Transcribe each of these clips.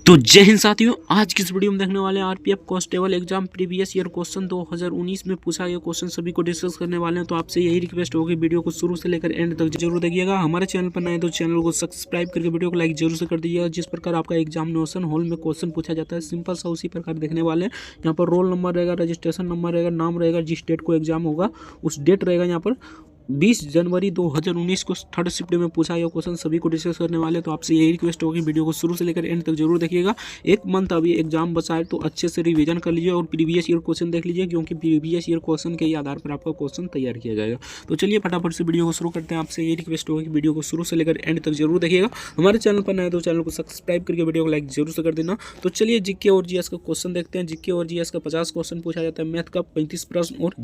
तो जय हिंद साथियों, आज की इस वीडियो में देखने वाले हैं RPF constable exam previous year question 2019 में पूछा गया क्वेश्चन सभी को डिस्कस करने वाले हैं। तो आपसे यही रिक्वेस्ट होगी, वीडियो को शुरू से लेकर एंड तक जरूर देखिएगा। हमारे चैनल पर नए तो चैनल को सब्सक्राइब करके वीडियो को लाइक जरूर से कर दीजिएगा। जिस प्रकार आपका एग्जामिनेशन हॉल में क्वेश्चन पूछा जाता है सिंपल सा उसी प्रकार देखने वाले हैं। यहाँ पर रोल नंबर रहेगा, रजिस्ट्रेशन नंबर रहेगा, नाम रहेगा, जिस डेट को एग्जाम होगा उस डेट रहेगा। यहाँ पर 20 जनवरी 2019 को थर्ड शिफ्ट में पूछा गया क्वेश्चन सभी को डिस्कस करने वाले। तो आपसे यही रिक्वेस्ट होगी, वीडियो को शुरू से लेकर एंड तक जरूर देखिएगा। एक मंथ अभी एग्जाम बचा है तो अच्छे से रिवीजन कर लीजिए और प्रीवियस ईयर क्वेश्चन देख लीजिए, क्योंकि प्रीवियस ईयर क्वेश्चन के आधार पर आपका क्वेश्चन तैयार किया जाएगा। तो चलिए फटाफट से वीडियो को शुरू करते हैं। आपसे यही रिक्वेस्ट होगी, वीडियो को शुरू से लेकर एंड तक जरूर देखिएगा। हमारे चैनल पर नए तो चैनल को सब्सक्राइब करके वीडियो को लाइक जरूर से कर देना। तो चलिए जीके और जीएस का क्वेश्चन देखते हैं। जीके और जीएस का 50 क्वेश्चन पूछा जाता है, मैथ का 35 प्रश्न और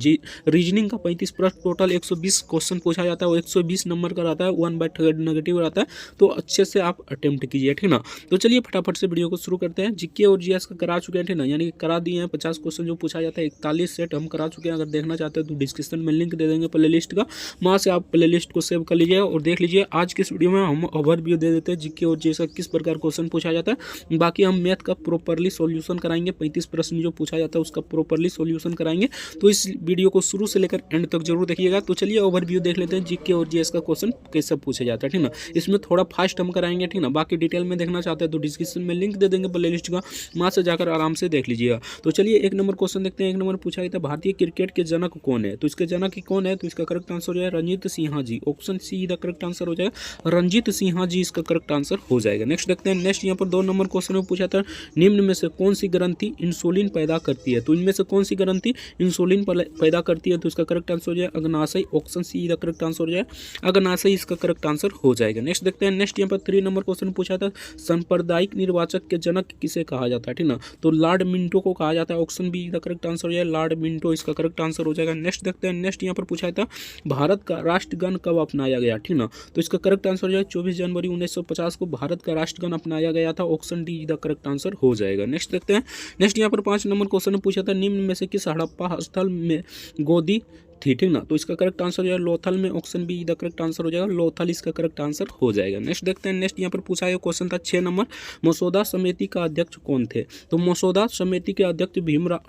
रीजनिंग का 35 प्रश्न, टोटल 120 क्वेश्चन पूछा जाता है। 120 नंबर का रहता है, 1/3 नेगेटिव रहता है। तो अच्छे से आप अटेम्प्ट कीजिए, ठीक ना। तो चलिए फटाफट से वीडियो को शुरू करते हैं। जीके और जीएस का करा चुके हैं, ठीक ना, यानी करा दिए हैं। 50 क्वेश्चन जो पूछा जाता है 41 सेट हम करा चुके हैं। अगर देखना चाहते हैं तो डिस्क्रिप्शन में लिंक दे देंगे प्ले लिस्ट का, वहाँ से आप प्ले लिस्ट को सेव कर लीजिए और देख लीजिए। आज की इस वीडियो में हम ओवरव्यू दे देते हैं जीके और जीएस का किस प्रकार क्वेश्चन पूछा जाता है। बाकी हम मैथ का प्रॉपरली सॉल्यूशन कराएंगे। 35 प्रश्न जो पूछा जाता है उसका प्रॉपरली सॉल्यूशन कराएंगे। तो इस वीडियो को शुरू से लेकर एंड तक जरूर देखिएगा। तो चलिए ओवरव्यू देख लेते हैं जीके और जीएस का क्वेश्चन कैसे पूछा जाता है, ठीक ना। इसमें थोड़ा फास्ट हम कराएंगे, ठीक ना। बाकी डिटेल में देखना चाहते हैं तो डिस्क्रिप्शन में लिंक दे देंगे प्ले लिस्ट का, वहाँ से जाकर आराम से देख लीजिएगा। तो चलिए एक नंबर क्वेश्चन देखते हैं। एक नंबर पूछा गया था, भारतीय क्रिकेट के जनक कौन है। तो इसके जनक ही कौन है, तो इसका करेक्ट आंसर हो जाएगा Ranjit Sinha ji. Option C the correct answer हो जाएगा, रंजीत सिन्हा जी इसका करेक्ट आंसर हो जाएगा। नेक्स्ट देखते हैं। नेक्स्ट यहाँ पर 2 नंबर क्वेश्चन में पूछा था, निम्न में से कौन सी ग्रंथि इंसुलिन पैदा करती है। तो इनमें से कौन सी ग्रंथि इंसुलिन पैदा करती है, तो इसका करेक्ट आंसर हो जाएगा अग्नाशय। Option C the correct answer हो जाएगा अग्नाशय इसका करेक्ट आंसर हो जाएगा। नेक्स्ट देखते हैं। नेक्स्ट यहाँ पर 3 नंबर क्वेश्चन पूछा था, सांप्रदायिक निर्वाचक के जनक किसे कहा जाता है, ठीक ना। तो लॉर्ड मिंटो को कहा जाता है। Option B the correct answer हो जाएगा लॉर्ड मिंटो इसका करेक्ट आंसर हो जाएगा। नेक्स्ट देखते हैं। नेक्स्ट यहाँ पर पूछा था, भारत का राष्ट्रगान कब अपनाया गया, ठीक ना। तो इसका करेक्ट आंसर हो जाएगा 24 जनवरी 1950 को भारत का राष्ट्रगान अपनाया गया था। Option D the correct answer हो जाएगा। नेक्स्ट देखते हैं। नेक्स्ट यहाँ पर 5 नंबर क्वेश्चन में पूछा था, निम्न में से किस हड़प्पा स्थल में गोदी थी, ठीक ना। तो इसका करेक्ट आंसर हो जाएगा लोथल में। Option B the correct answer हो जाएगा लोथल इसका करेक्ट आंसर हो जाएगा। नेक्स्ट देखते हैं। नेक्स्ट यहाँ पर पूछा गया क्वेश्चन था 6 नंबर, मसौदा समिति का अध्यक्ष कौन थे। तो मसौदा समिति के अध्यक्ष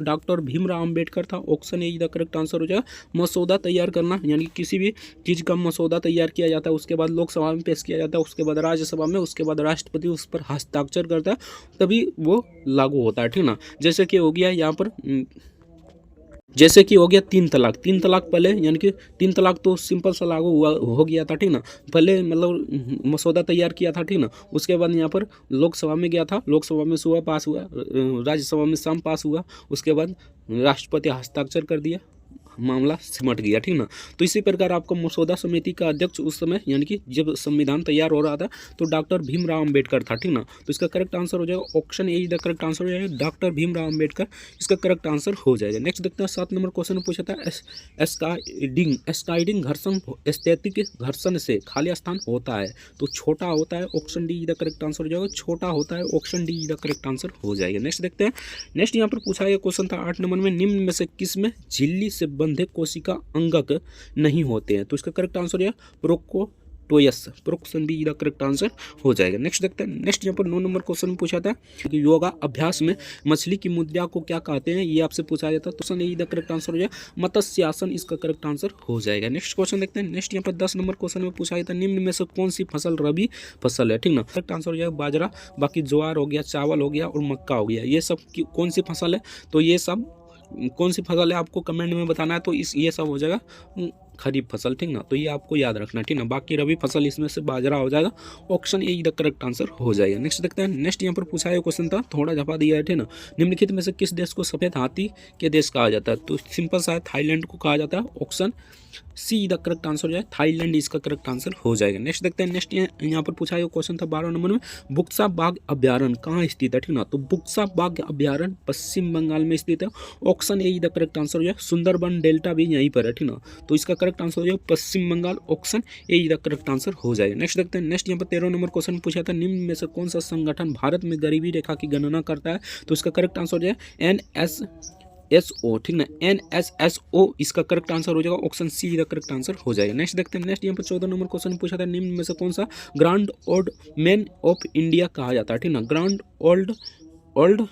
डॉक्टर भीमराव अम्बेडकर था। Option A the correct answer हो जाएगा मसौदा तैयार करना, यानी किसी भी चीज़ का मसौदा तैयार किया जाता है, उसके बाद लोकसभा में पेश किया जाता है, उसके बाद राज्यसभा में, उसके बाद राष्ट्रपति उस पर हस्ताक्षर करता है, तभी वो लागू होता है, ठीक ना। जैसे कि हो गया यहाँ पर जैसे कि हो गया 3 तलाक। 3 तलाक पहले, यानी कि 3 तलाक तो सिंपल सा लागू हुआ हो गया था, ठीक ना। पहले मतलब मसौदा तैयार किया था, ठीक ना। उसके बाद यहाँ पर लोकसभा में गया था, लोकसभा में सुबह पास हुआ, राज्यसभा में शाम पास हुआ, उसके बाद राष्ट्रपति हस्ताक्षर कर दिया, मामला सिमट गया, ठीक ना। तो इसी प्रकार आपको मसौदा समिति का अध्यक्ष उस समय, यानी कि जब संविधान तैयार हो रहा था, तो डॉक्टर भीमराव अम्बेडकर था, ठीक ना। तो इसका करेक्ट आंसर हो जाएगा option A the correct answer हो जाएगा डॉक्टर भीमराव अम्बेडकर इसका करेक्ट आंसर हो जाएगा। नेक्स्ट देखते हैं। 7 नंबर क्वेश्चन में पूछा था, एस्काइडिंग घर्षण स्थैतिक घर्षण से खाली स्थान होता है, तो छोटा होता है। Option D the correct answer हो जाएगा छोटा होता है। Option D the correct answer हो जाएगा। नेक्स्ट देखते हैं। नेक्स्ट यहाँ पर पूछा गया क्वेश्चन था 8 नंबर में, निम्न में से किस में झिल्ली से बंधे कोशिका अंगक नहीं होते हैं। तो इसका करेक्ट आंसर है प्रोक्टोयस। Option B the correct answer हो जाएगा। नेक्स्ट देखते हैं। नेक्स्ट यहाँ पर 9 नंबर क्वेश्चन में पूछा था कि योगा अभ्यास में मछली की मुद्रा को क्या कहते हैं, ये आपसे पूछा जाता है। तो option A the correct answer हो जाएगा मत्स्यासन इसका करेक्ट आंसर हो जाएगा। नेक्स्ट क्वेश्चन देखते हैं। नेक्स्ट यहाँ पर 10 नंबर क्वेश्चन में पूछा जाता है, निम्न में से कौन सी फसल रबी फसल है, ठीक ना। करेक्ट आंसर हो जाएगा बाजरा। बाकी ज्वार हो गया, चावल हो गया और मक्का हो गया, ये सब कौन सी फसल है। तो ये सब कौन सी फसल है आपको कमेंट में बताना है। तो ये सब हो जाएगा खरीफ फसल, ठीक ना। तो ये आपको याद रखना, ठीक ना। बाकी रबी फसल इसमें से बाजरा हो जाएगा। Option A the correct answer हो जाएगा। नेक्स्ट देखते हैं। नेक्स्ट यहाँ पर पूछा है क्वेश्चन था, थोड़ा झपा दिया है, ठीक ना। निम्नलिखित में से किस देश को सफेद हाथी के देश कहा जाता है। तो सिंपल सा है, थाईलैंड को कहा जाता है। Option C the correct answer हो जाए थाईलैंड इसका करेक्ट आंसर हो जाएगा। नेक्स्ट देखते हैं। नेक्स्ट यहाँ पर पूछा है क्वेश्चन था 12 नंबर में, बुक्सा बाघ अभ्यारण्य कहाँ स्थित है, ठीक ना। तो बुक्सा बाघ अभ्यारण्य पश्चिम बंगाल में स्थित है। Option A the correct answer हो जाए सुंदरबन डेल्टा भी यहीं पर है, ठीक ना। तो इसका करेक्ट आंसर हो जाए Paschim Bangal. Option A the correct answer हो जाएगा। नेक्स्ट देखते हैं। नेक्स्ट यहाँ पर 13 नंबर क्वेश्चन पूछा था, निम्न में से कौन सा संगठन भारत में गरीबी रेखा की गणना करता है। तो इसका करेक्ट आंसर हो जाए NSSO, ठीक ना, NSSO इसका करेक्ट आंसर हो जाएगा, option C the correct answer हो जाएगा। नेक्स्ट देखते हैं, नेक्स्ट यहाँ पर 14 नंबर क्वेश्चन पूछा था, निम्न में से कौन सा grand old man of India कहा जाता है, ठीक ना, grand old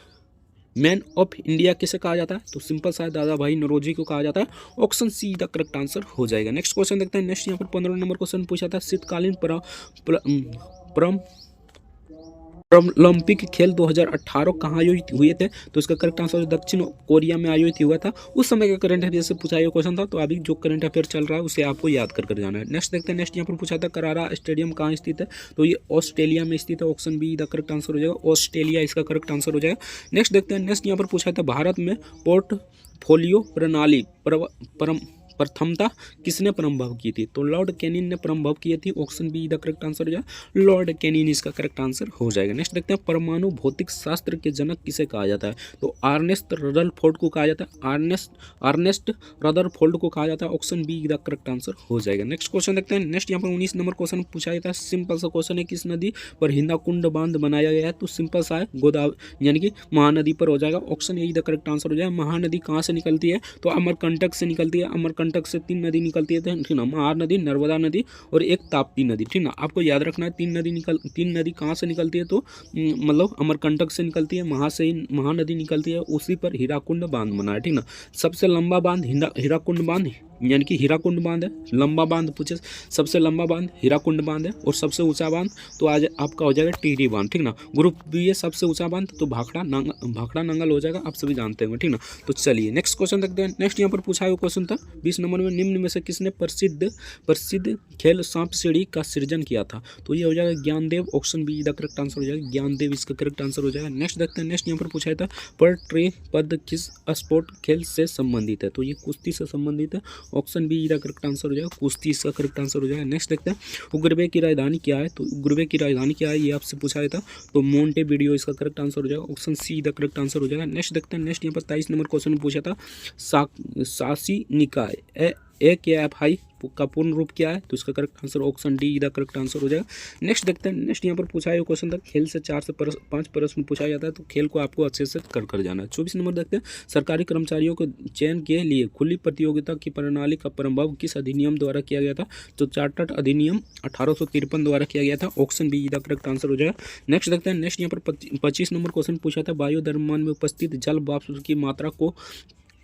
man of India किसे कहा जाता है, तो सिंपल सा दादा भाई नौरोजी को कहा जाता है, option C the correct answer हो जाएगा। नेक्स्ट क्वेश्चन देखते हैं, नेक्स्ट यहाँ पर 15 नंबर क्वेश्चन पूछा था, शीतकालीन ओलंपिक खेल 2018 कहाँ आयोजित हुए थे, तो इसका करेक्ट आंसर दक्षिण कोरिया में आयोजित हुआ था। उस समय का करंट अफेयर से पूछा हुआ क्वेश्चन था, तो अभी जो करंट अफेयर चल रहा है उसे आपको याद कर जाना है। नेक्स्ट देखते हैं, नेक्स्ट यहाँ पर पूछा था करारा स्टेडियम कहाँ स्थित है, तो ये ऑस्ट्रेलिया में स्थित है, option B the correct answer हो जाएगा, ऑस्ट्रेलिया इसका करेक्ट आंसर हो जाएगा। नेक्स्ट देखते हैं, नेक्स्ट यहाँ पर पूछा था भारत में पोर्टफोलियो प्रणाली प्रथमता किसने प्रारंभ की थी, तो लॉर्ड कैनिन ने प्रारंभ की थी, option B the correct answer हो जाएगा, लॉर्ड कैनिन इसका करेक्ट आंसर हो जाएगा। नेक्स्ट देखते हैं, परमाणु भौतिक शास्त्र के जनक किसे कहा जाता है, तो अर्नेस्ट रदरफोर्ड को कहा जाता है, अर्नेस्ट रदरफोर्ड को कहा जाता है, option B the correct answer हो जाएगा। नेक्स्ट क्वेश्चन देखते हैं, नेक्स्ट यहाँ पर 19 नंबर क्वेश्चन पूछा जाता है, सिंपल सा क्वेश्चन है, किस नदी पर हिंदाकुंड बांध बनाया गया है, तो सिंपल सा है गोदावरी यानी कि महानदी पर हो जाएगा, option A the correct answer हो जाएगा। महानदी कहाँ से निकलती है, तो अमरकंटक से निकलती है, अमरकंटक से 3 नदी निकलती है, ठीक ना, महानदी, नर्मदा नदी और एक ताप्ती नदी, ठीक ना, आपको याद रखना है 3 नदी कहाँ से निकलती है, तो मतलब अमरकंटक से निकलती है, महानदी निकलती है, उसी पर हीराकुंड बांध बना है, ठीक ना। सबसे लंबा बांध हीराकुंड बांध यानी कि हीराकुंड बांध है, लंबा बांध पूछे, सबसे लंबा बांध हीराकुंड बांध है, और सबसे ऊंचा बांध तो आज आपका हो जाएगा टिहरी बांध, ठीक ना। ग्रुप बी है सबसे ऊंचा बांध, तो भाखड़ा नंगल हो जाएगा, आप सभी जानते होंगे, ठीक ना। तो चलिए नेक्स्ट क्वेश्चन देखते हैं, नेक्स्ट यहाँ पर पूछा हुआ क्वेश्चन था 20 नंबर में, निम्न में से किसने प्रसिद्ध खेल सांप सीढ़ी का सृजन किया था, तो ये हो जाएगा Gyandev, option B the correct answer हो जाएगा, ज्ञानदेव इसका करेक्ट आंसर हो जाएगा। नेक्स्ट देखते हैं, नेक्स्ट यहाँ पर पूछा था पर पद किस स्पोर्ट खेल से संबंधित है, तो ये कुश्ती से संबंधित है, ऑप्शन बी का करेक्ट आंसर हो जाएगा, कुश्ती इसका करेक्ट आंसर हो जाएगा। नेक्स्ट देखते हैं, उग्रवे की राजधानी क्या है, तो उग्रवे की राजधानी क्या है ये आपसे पूछा गया था, तो मोंटेवीडियो इसका करेक्ट आंसर हो जाएगा, option C the correct answer हो जाएगा। नेक्स्ट देखते हैं, नेक्स्ट यहाँ पर 23 नंबर क्वेश्चन में पूछा था शासी निकाय AKFI का पूर्ण रूप क्या है, तो इसका correct answer option D the correct answer हो जाएगा। नेक्स्ट देखते हैं, नेक्स्ट यहाँ पर पूछा है क्वेश्चन था, खेल से 4 से 5 प्रश्न पूछा जाता है, तो खेल को आपको अच्छे से कर जाना है। 24 नंबर देखते हैं, सरकारी कर्मचारियों के चयन के लिए खुली प्रतियोगिता की प्रणाली का प्रारंभ किस अधिनियम द्वारा किया गया था, तो चार्टर्ड अधिनियम 1853 द्वारा किया गया था, option B the correct answer हो जाएगा। नेक्स्ट देखते हैं, नेक्स्ट यहाँ पर 25 नंबर क्वेश्चन पूछा था, वायु द्रव्यमान में उपस्थित जल वाष्प की मात्रा को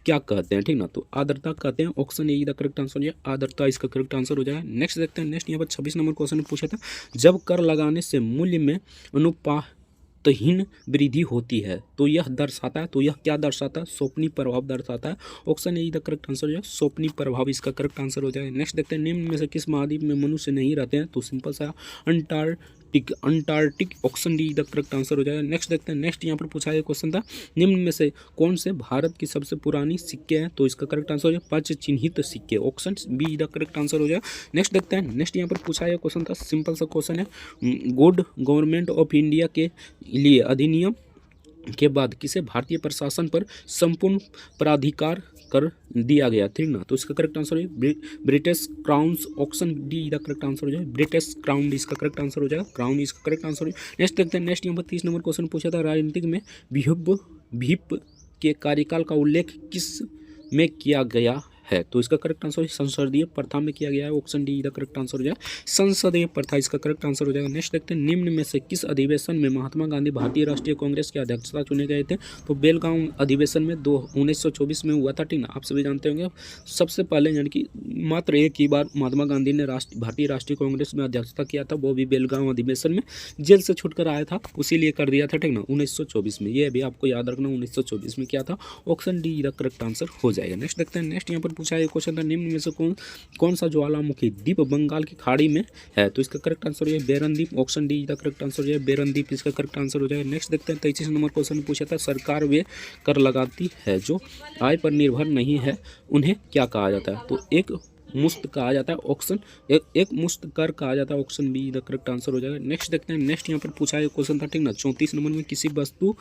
क्या कहते हैं, ठीक ना, तो आर्द्रता कहते हैं, option A the correct answer हो जाएगा, आर्द्रता इसका करेक्ट आंसर हो जाएगा। नेक्स्ट देखते हैं, नेक्स्ट यहाँ पर 26 नंबर क्वेश्चन पूछा था, जब कर लगाने से मूल्य में अनुपातहीन वृद्धि होती है, तो यह दर्शाता है, तो यह क्या दर्शाता है, स्वप्नी प्रभाव दर्शाता है, option A the correct answer हो जाएगा, स्वप्नी प्रभाव इसका करेक्ट आंसर हो जाएगा। नेक्स्ट देखते हैं, निम्न में से किस महाद्वीप में मनुष्य नहीं रहते हैं, तो सिंपल सा Antarctic, option D the correct answer हो जाएगा। नेक्स्ट देखते हैं, नेक्स्ट यहाँ पर पूछा गया क्वेश्चन था, निम्न में से कौन से भारत की सबसे पुरानी सिक्के हैं, तो इसका करेक्ट आंसर हो जाएगा पंच चिन्हित सिक्के, option B the correct answer हो जाएगा। नेक्स्ट देखते हैं, नेक्स्ट यहाँ पर पूछा गया क्वेश्चन था, सिंपल सा क्वेश्चन है, गुड गवर्नमेंट ऑफ इंडिया के लिए अधिनियम के बाद किसे भारतीय प्रशासन पर संपूर्ण प्राधिकार कर दिया गया, ठीक ना, तो इसका करेक्ट आंसर है British crown, option D the correct answer हो जाएगा, ब्रिटिश क्राउन इसका करेक्ट आंसर हो जाएगा, क्राउन इसका करेक्ट आंसर हो जाएगा। नेक्स्ट देखते हैं, नेक्स्ट यहाँ पर 30 नंबर क्वेश्चन पूछा था, राजनीतिक में व्हिप के कार्यकाल का उल्लेख किस में किया गया है, तो इसका करेक्ट आंसर संसदीय प्रथा में किया गया है, option D the correct answer हो जाएगा, संसदीय प्रथा इसका करेक्ट आंसर हो जाएगा। नेक्स्ट देखते हैं, निम्न में से किस अधिवेशन में महात्मा गांधी भारतीय राष्ट्रीय कांग्रेस के अध्यक्षता चुने गए थे, तो बेलगांव अधिवेशन में 1924 में हुआ था, ठीक ना, आप सभी जानते होंगे। सबसे पहले यानी कि मात्र एक ही बार महात्मा गांधी ने भारतीय राष्ट्रीय कांग्रेस में अध्यक्षता किया था, वो भी बेलगांव अधिवेशन में, जेल से छुटकर आया था, उसी लिए कर दिया था, ठीक ना, 1924 में, ये भी आपको याद रखना 1924 में किया था, option D the correct answer हो जाएगा। नेक्स्ट देखते हैं, नेक्स्ट यहाँ पर पूछा है क्वेश्चन था, निम्न में से कौन सा ज्वालामुखी द्वीप बंगाल की खाड़ी में है, तो इसका करेक्ट आंसर हो जाएगा बेरनद्वीप, option D the correct answer हो जाएगा बेरनद्वीप इसका करेक्ट आंसर हो जाएगा। नेक्स्ट देखते हैं, 23 नंबर क्वेश्चन पूछा था, सरकार वे कर लगाती है जो आय पर निर्भर नहीं है, उन्हें क्या कहा जाता है, तो एक मुफ्त कहा जाता है, ऑप्शन एक मुफ्त कर कहा जाता है, option B the correct answer हो जाएगा। नेक्स्ट देखते हैं, नेक्स्ट यहाँ पर पूछा है क्वेश्चन था, ठीक ना, 34 नंबर में किसी वस्तु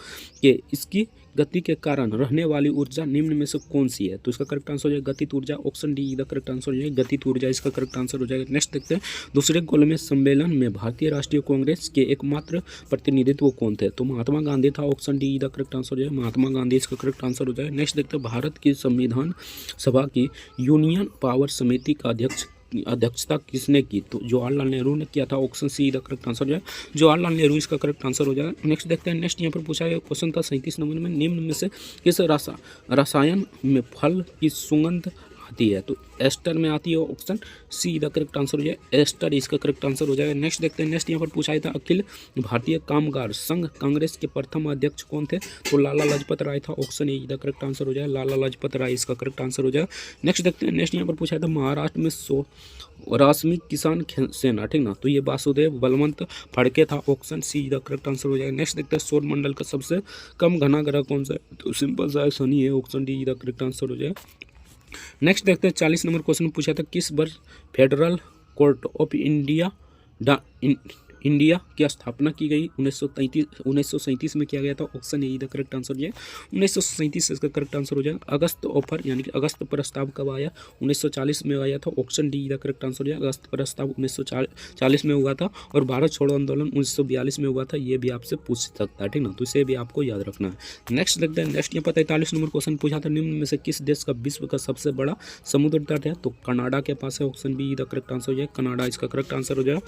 के इसकी गति के कारण रहने वाली ऊर्जा निम्न में से कौन सी है? तो इसका करेक्ट आंसर हो जाएगा गतित ऊर्जा। Option D the correct answer हो जाएगा गतित ऊर्जा, इसका करेक्ट आंसर हो जाएगा। नेक्स्ट देखते हैं, दूसरे गोलमेज सम्मेलन में भारतीय राष्ट्रीय कांग्रेस के एकमात्र प्रतिनिधित्व कौन थे? तो महात्मा गांधी था। Option D the correct answer हो जाएगा महात्मा गांधी, इसका करेक्ट आंसर हो जाएगा। नेक्स्ट देखते हैं, भारत की संविधान सभा की यूनियन पावर समिति का अध्यक्षता किसने की? तो जवाहरलाल नेहरू ने किया था। Option C the correct answer हो जाएगा जवाहरलाल नेहरू, इसका करेक्ट आंसर हो जाएगा। नेक्स्ट देखते हैं, नेक्स्ट यहाँ पर पूछा गया क्वेश्चन था 37 नंबर में, निम्न में से किस रसायन में फल की सुगंध आती है? तो एस्टर में आती है। Option C the correct answer हो जाएगा एस्टर, इसका करेक्ट आंसर हो जाएगा। नेक्स्ट देखते हैं, नेक्स्ट यहाँ पर पूछा था अखिल भारतीय कामगार संघ कांग्रेस के प्रथम अध्यक्ष कौन थे? तो लाला लाजपत राय था। Option A the correct answer हो जाएगा लाला लाजपत राय, इसका करेक्ट आंसर हो जाएगा। नेक्स्ट देखते हैं, नेक्स्ट यहाँ पर पूछा था महाराष्ट्र में रासमी किसान सेना, ठीक ना, तो ये वासुदेव बलवंत फड़के था। Option C the correct answer हो जाएगा। नेक्स्ट देखते हैं, सौर मंडल का सबसे कम घना ग्रह कौन सा है? तो सिंपल सा शनि है। Option D the correct answer हो जाएगा। नेक्स्ट देखते हैं, 40 नंबर क्वेश्चन पूछा था किस वर्ष फेडरल कोर्ट ऑफ इंडिया की स्थापना की गई? 1937 में किया गया था। Option A the correct answer है 1937, इसका करेक्ट आंसर हो जाएगा। अगस्त ऑफर यानी कि अगस्त प्रस्ताव कब आया? 1940 में आया था। Option D the correct answer है अगस्त प्रस्ताव 1940 में हुआ था। और भारत छोड़ो आंदोलन 1942 में हुआ था, ये भी आपसे पूछ सकता है, ठीक ना, तो इसे भी आपको याद रखना है। नेक्स्ट देखते हैं, नेक्स्ट यहाँ पर 43 नंबर क्वेश्चन पूछा था निम्न में से किस देश का विश्व का सबसे बड़ा समुद्र तट है? तो कनाडा के पास है। Option B the correct answer हो जाएगा कनाडा, इसका करेक्ट आंसर हो जाएगा।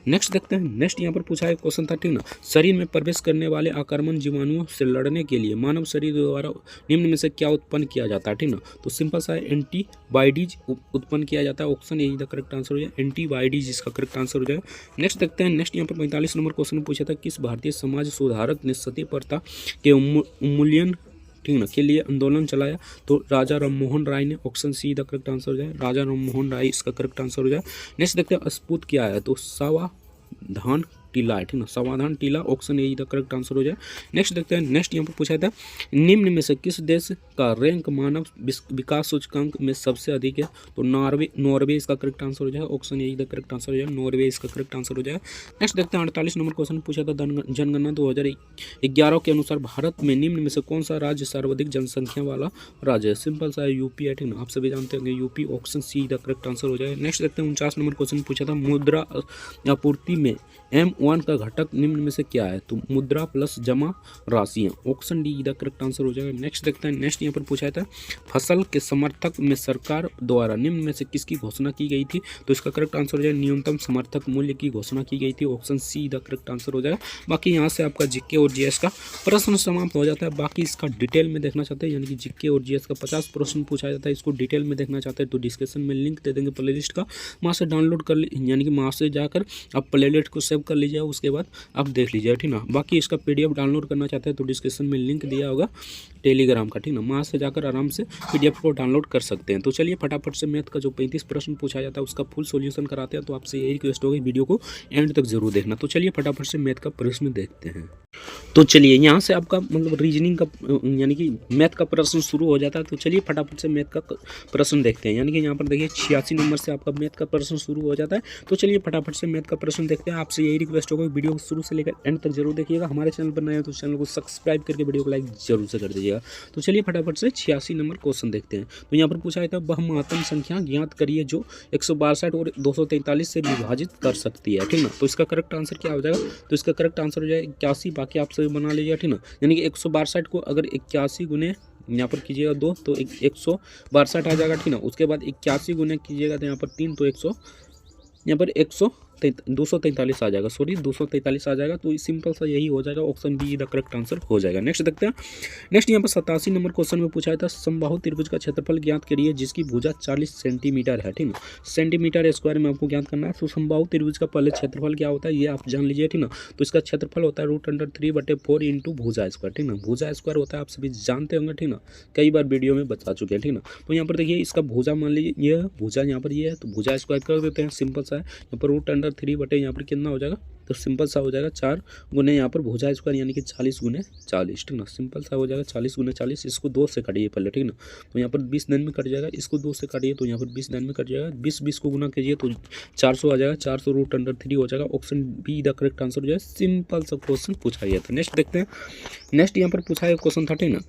नेक्स्ट देखते हैं, नेक्स्ट यहाँ पर पूछा है क्वेश्चन था, ठीक ना, शरीर में प्रवेश करने वाले आक्रमण जीवाणुओं से लड़ने के लिए मानव शरीर द्वारा निम्न में से क्या उत्पन्न किया जाता है? ठीक ना, तो सिंपल सा है एंटीबॉडीज उत्पन्न किया जाता है। ऑप्शन यही द करेक्ट आंसर हो जाए एंटीबॉडीज, इसका करेक्ट आंसर हो जाएगा। नेक्स्ट देखते हैं, नेक्स्ट यहाँ पर 45 नंबर क्वेश्चन पूछा था किस भारतीय समाज सुधारक ने सती प्रथा के उन्मूलन, ठीक ना, के लिए आंदोलन चलाया? तो राजा राममोहन राय ने। Option C the correct answer हो जाए राजा राममोहन राय, इसका करेक्ट आंसर हो जाए। नेक्स्ट देखते हैं अस्पुत क्या है? तो सावधान टीला है, ठीक ना, समाधान टीला। Option A the correct answer हो जाए। नेक्स्ट देखते हैं, नेक्स्ट यहाँ पर पूछा था निम्न में से किस देश का रैंक मानव विकास सूचकांक में सबसे अधिक है? तो नॉर्वे, इसका करेक्ट आंसर हो जाए। Option A the correct answer हो जाए नॉर्वे, इसका करेक्ट आंसर हो जाए। नेक्स्ट देखते हैं 48 नंबर क्वेश्चन पूछा था जनगणना 2011 के अनुसार भारत में निम्न में से कौन सा राज्य सर्वाधिक जनसंख्या वाला राज्य है? सिंपल सा है यूपी है, ठीक ना, आप सभी जानते होंगे UP. Option C the correct answer हो जाए। नेक्स्ट देखते हैं 49 नंबर क्वेश्चन पूछा था मुद्रा आपूर्ति में M1 का घटक निम्न में से क्या है? तो मुद्रा प्लस जमा राशियाँ। Option D the correct answer हो जाएगा। नेक्स्ट देखते हैं, नेक्स्ट यहाँ पर पूछा था फसल के समर्थक में सरकार द्वारा निम्न में से किसकी घोषणा की गई थी? तो इसका करेक्ट आंसर हो जाएगा न्यूनतम समर्थक मूल्य की घोषणा की गई थी। Option C the correct answer हो जाएगा। बाकी यहाँ से आपका जीके और जीएस का प्रश्न समाप्त हो जाता है। बाकी इसका डिटेल में देखना चाहते हैं, यानी कि जीके और जीएस का 50 प्रश्न पूछा जाता है, इसको डिटेल में देखना चाहते हैं तो डिस्क्रिप्शन में लिंक दे देंगे प्ले लिस्ट का, वहाँ से डाउनलोड कर यानी कि वहाँ से जाकर आप प्ले लिस्ट को सेव कर लीजिए, उसके बाद आप देख लीजिए, ठीक ना। बाकी इसका पीडीएफ डाउनलोड करना चाहते हैं तो डिस्क्रिप्शन में लिंक दिया होगा टेलीग्राम का, ठीक ना, वहाँ से जाकर आराम से पीडीएफ को डाउनलोड कर सकते हैं। तो चलिए फटाफट से मैथ का जो 35 प्रश्न पूछा जाता है उसका फुल सॉल्यूशन कराते हैं। तो आपसे यही रिक्वेस्ट होगी वीडियो को एंड तक जरूर देखना। तो चलिए फटाफट से मैथ का प्रश्न देखते हैं। तो चलिए यहाँ से आपका मतलब रीजनिंग का यानी कि मैथ का प्रश्न शुरू हो जाता है। तो चलिए फटाफट से मैथ का प्रश्न देखते हैं। यानी कि यहाँ पर देखिए 86 नंबर से आपका मैथ का प्रश्न शुरू हो जाता है। तो चलिए फटाफट से मैथ का प्रश्न देखते हैं। आपसे यही रिक्वेस्ट होगा वीडियो को शुरू से लेकर एंड तक जरूर देखिएगा। हमारे चैनल पर नए हो तो चैनल को सब्सक्राइब करके वीडियो को लाइक जरूर से कर दीजिएगा। तो चलिए फटाफट से 86 नंबर क्वेश्चन देखते हैं। तो यहाँ पर पूछा था वह महत्तम संख्या ज्ञात करिए जो 162 और 243 से विभाजित कर सकती है, ठीक ना। तो इसका करेक्ट आंसर क्या हो जाएगा? तो इसका करेक्ट आंसर हो जाएगा 81। बाकी आप सभी बना लीजिए, ठीक ना। यानी कि 162 को अगर 81 गुने यहाँ पर कीजिएगा 2 तो 162 आ जाएगा, ठीक ना। उसके बाद 81 गुने कीजिएगा तो यहाँ पर 3 तो 100 यहाँ पर 243 आ जाएगा, सॉरी 243 आ जाएगा। तो सिंपल सा यही हो जाएगा, option B the correct answer हो जाएगा। नेक्स्ट देखते हैं। नेक्स्ट यहाँ पर 87 नंबर क्वेश्चन में पूछा था समबाहु त्रिभुज का क्षेत्रफल ज्ञात करिए जिसकी भुजा 40 सेंटीमीटर है, ठीक है, सेंटीमीटर स्क्वायर में आपको ज्ञात करना है। तो समबाहु त्रिभुज का पहले क्षेत्रफल क्या होता है ये आप जान लीजिए, ठीक ना। तो इसका क्षेत्रफल होता है √3/4 इंटू भुजा स्क्वायर, ठीक ना। भुजा स्क्वायर होता है आप सभी जानते होंगे, ठीक ना, कई बार वीडियो में बता चुके हैं, ठीक ना। तो यहाँ पर देखिए इसका भुजा मान लीजिए ये भुजा यहाँ पर ये है तो भुजा स्क्वायर कर देते हैं, सिंपल सा है। यहाँ पर 3 बटे यहाँ पर कितना हो जाएगा, तो सिंपल सा हो जाएगा 4 गुने यहाँ पर भुजा स्क्वायर यानी कि 40 गुने 40, ठीक ना। सिंपल सा हो जाएगा 40 गुने 40, इसको 2 से काटिए पहले, ठीक ना। तो यहाँ पर 20 दिन में कट जाएगा, इसको 2 से काटिए तो यहाँ पर 20 दिन में कट जाएगा, 20 को गुना कीजिए तो 400 आ जाएगा, 400 रूट अंडर 3 हो जाएगा। Option B the correct answer हो जाएगा। सिंपल सा क्वेश्चन पूछा गया था। नेक्स्ट देखते हैं। नेक्स्ट यहाँ पर पूछा गया क्वेश्चन था, ठीक ना।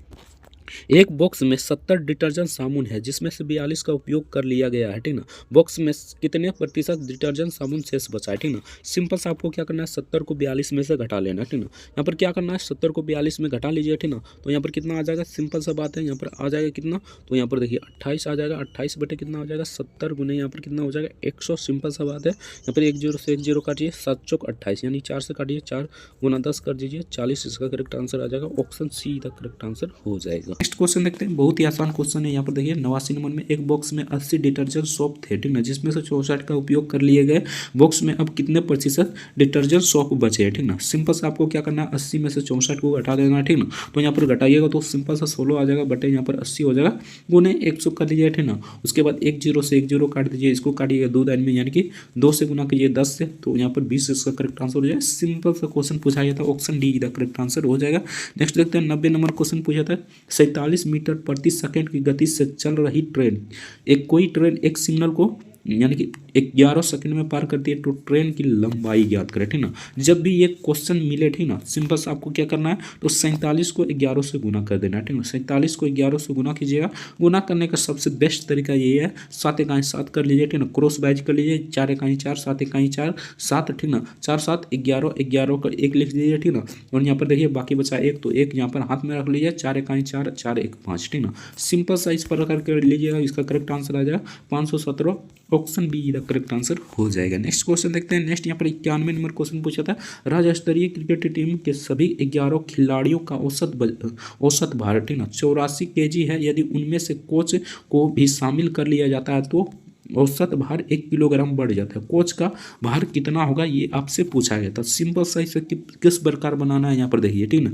एक बॉक्स में 70 डिटर्जेंट साबुन है जिसमें से 42 का उपयोग कर लिया गया है, ठीक ना। बॉक्स में कितने प्रतिशत डिटर्जेंट साबुन शेष बचा है, ठीक ना। सिंपल सा आपको क्या करना है, 70 को 42 में से घटा लेना, ठीक ना। यहाँ पर क्या करना है, 70 को 42 में घटा लीजिए, ठीक ना। तो यहाँ पर कितना आ जाएगा, सिंपल सा बात है, यहाँ पर आ जाएगा कितना, तो यहाँ पर देखिए 28 आ जाएगा। 28 बटे कितना हो जाएगा, 70 गुने यहाँ पर कितना हो जाएगा 100। सिंपल सा बात है, यहाँ पर 1 0 से 1 0 काटिए, 7 चौक 28 यानी 4 से काटिए, 4 गुना 10 कर दीजिए 40, इसका करेक्ट आंसर आ जाएगा। Option C the correct answer हो जाएगा। नेक्स्ट क्वेश्चन देखते हैं, बहुत ही आसान क्वेश्चन है। यहाँ पर देखिए 89 नंबर में, एक बॉक्स में 80 डिटर्जेंट सोप थे, ठीक ना, जिसमें से 64 का उपयोग कर लिए गए। बॉक्स में अब कितने प्रतिशत डिटर्जेंट सोप बचे हैं, ठीक ना। सिंपल सा आपको क्या करना है, 80 में से 64 को घटा देना है, ठीक ना। तो यहाँ पर घटाइएगा तो सिंपल सा 16 आ जाएगा, बटे यहाँ पर 80 हो जाएगा, गुने 100 कर लीजिए, ठीक ना। उसके बाद 1 0 से 1 0 काट दीजिए, इसको काटिएगा 2 लाइन में यानी कि 2 से गुना कीजिए 10 से, तो यहाँ पर 20 इसका करेक्ट आंसर हो जाएगा। सिंपल सा क्वेश्चन पूछा गया था, option D the correct answer हो जाएगा। नेक्स्ट देखते हैं 90 नंबर क्वेश्चन पूछा था, 47 मीटर प्रति सेकंड की गति से चल रही ट्रेन, एक कोई ट्रेन एक सिग्नल को यानी कि 11 सेकंड में पार करती है, तो ट्रेन की लंबाई ज्ञात करें, ठीक ना। जब भी ये क्वेश्चन मिले, ठीक ना, सिंपल से आपको क्या करना है, तो 47 को 11 से गुना कर देना है, ठीक ना। 47 को 11 से गुना कीजिएगा। गुना करने का सबसे बेस्ट तरीका यही है, 7 इकाई 7 कर लीजिए, ठीक ना, क्रॉस वाइज कर लीजिए, 4 इकाई 4 7 इकाई 4 7, ठीक ना, 4 7 11 11 का 1 लिख दीजिए, ठीक ना। और यहाँ पर देखिए बाकी बचा 1, तो 1 यहाँ पर हाथ में रख लीजिए, 4 इकाई 4 4 1 5, ठीक ना। सिंपल सा इस प्रकार कर लीजिएगा, इसका करेक्ट आंसर आ जाएगा 517। Option B the correct answer हो जाएगा। नेक्स्ट क्वेश्चन देखते हैं। नेक्स्ट यहाँ पर 91 नंबर क्वेश्चन पूछा था, राज्य स्तरीय क्रिकेट टीम के सभी 11 खिलाड़ियों का औसत भार, ठीक ना, 84 kg है। यदि उनमें से कोच को भी शामिल कर लिया जाता है तो औसत भार 1 किलोग्राम बढ़ जाता है। कोच का भार कितना होगा, ये आपसे पूछा गया था। सिंपल सा इसे किस प्रकार बनाना है, यहाँ पर देखिए, ठीक ना।